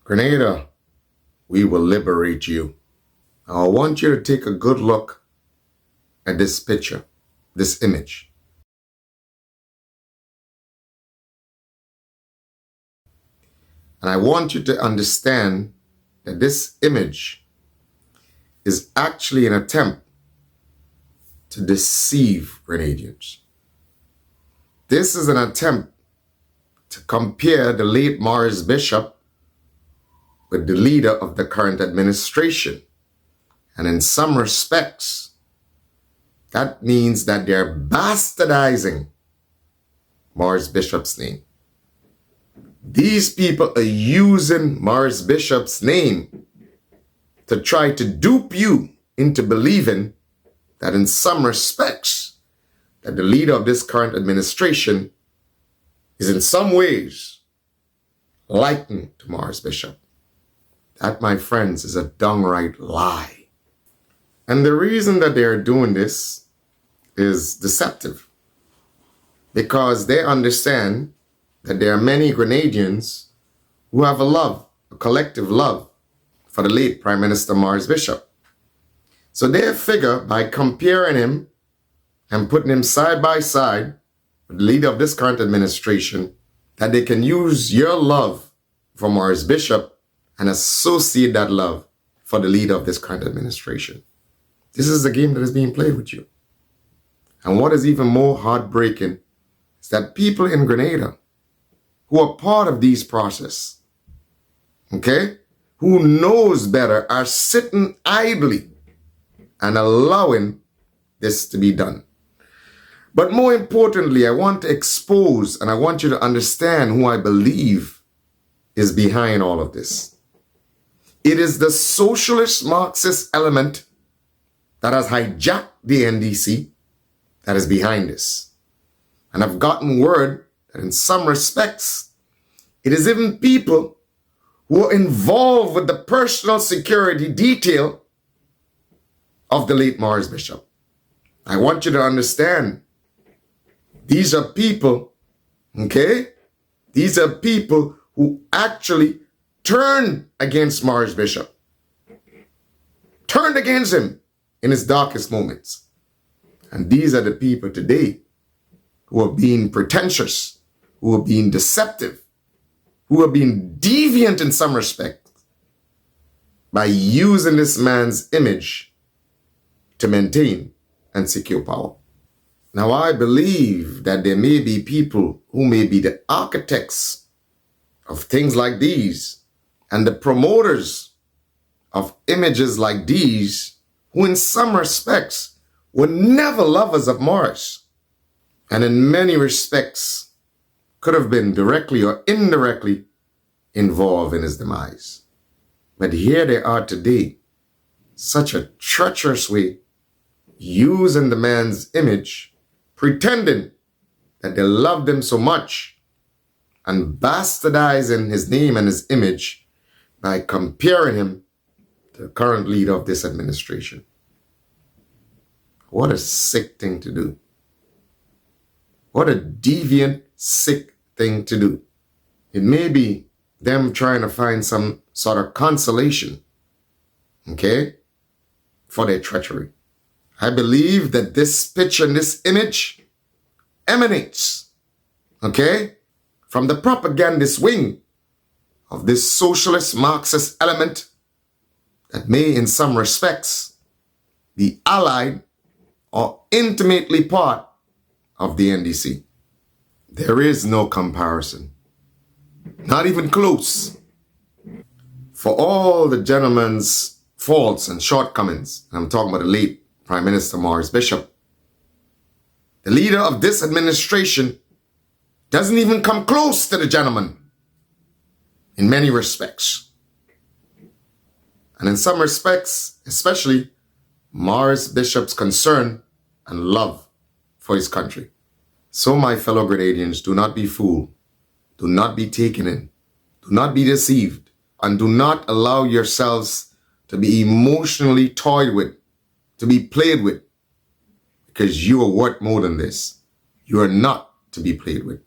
Grenada, we will liberate you. Now, I want you to take a good look at this picture, this image. And I want you to understand that this image is actually an attempt to deceive Grenadians. This is an attempt to compare the late Maurice Bishop with the leader of the current administration. And in some respects, that means that they're bastardizing Maurice Bishop's name. These people are using Maurice Bishop's name to try to dupe you into believing that in some respects, that the leader of this current administration is in some ways likened to Maurice Bishop. That, my friends, is a downright lie. And the reason that they're doing this is deceptive, because they understand that there are many Grenadians who have a collective love for the late Prime Minister Maurice Bishop. So they figure by comparing him and putting him side by side with the leader of this current administration, that they can use your love for Maurice Bishop and associate that love for the leader of this current administration. This is the game that is being played with you. And what is even more heartbreaking is that people in Grenada who are part of these processes, okay, who knows better, are sitting idly and allowing this to be done. But more importantly, I want to expose and I want you to understand who I believe is behind all of this. It is the socialist Marxist element that has hijacked the NDC that is behind this. And I've gotten word that in some respects, it is even people who are involved with the personal security detail of the late Maurice Bishop. I want you to understand, these are people, okay? These are people who actually turned against Maurice Bishop, turned against him in his darkest moments. And these are the people today who are being pretentious, who are being deceptive, who are being deviant in some respect by using this man's image to maintain and secure power. Now, I believe that there may be people who may be the architects of things like these and the promoters of images like these, who in some respects were never lovers of Maurice, and in many respects could have been directly or indirectly involved in his demise. But here they are today, such a treacherous way, using the man's image, pretending that they loved him so much, and bastardizing his name and his image by comparing him to the current leader of this administration. What a sick thing to do. What a deviant, sick thing to do. It may be them trying to find some sort of consolation, okay, for their treachery. I believe that this picture and this image emanates, okay, from the propagandist wing of this socialist Marxist element that may in some respects be allied or intimately part of the NDC. There is no comparison, not even close. For all the gentleman's faults and shortcomings, I'm talking about the late Prime Minister Maurice Bishop, the leader of this administration doesn't even come close to the gentleman in many respects. And in some respects, especially Maurice Bishop's concern and love for his country. So, my fellow Grenadians, do not be fooled. Do not be taken in. Do not be deceived. And do not allow yourselves to be emotionally toyed with, to be played with, because you are worth more than this. You are not to be played with.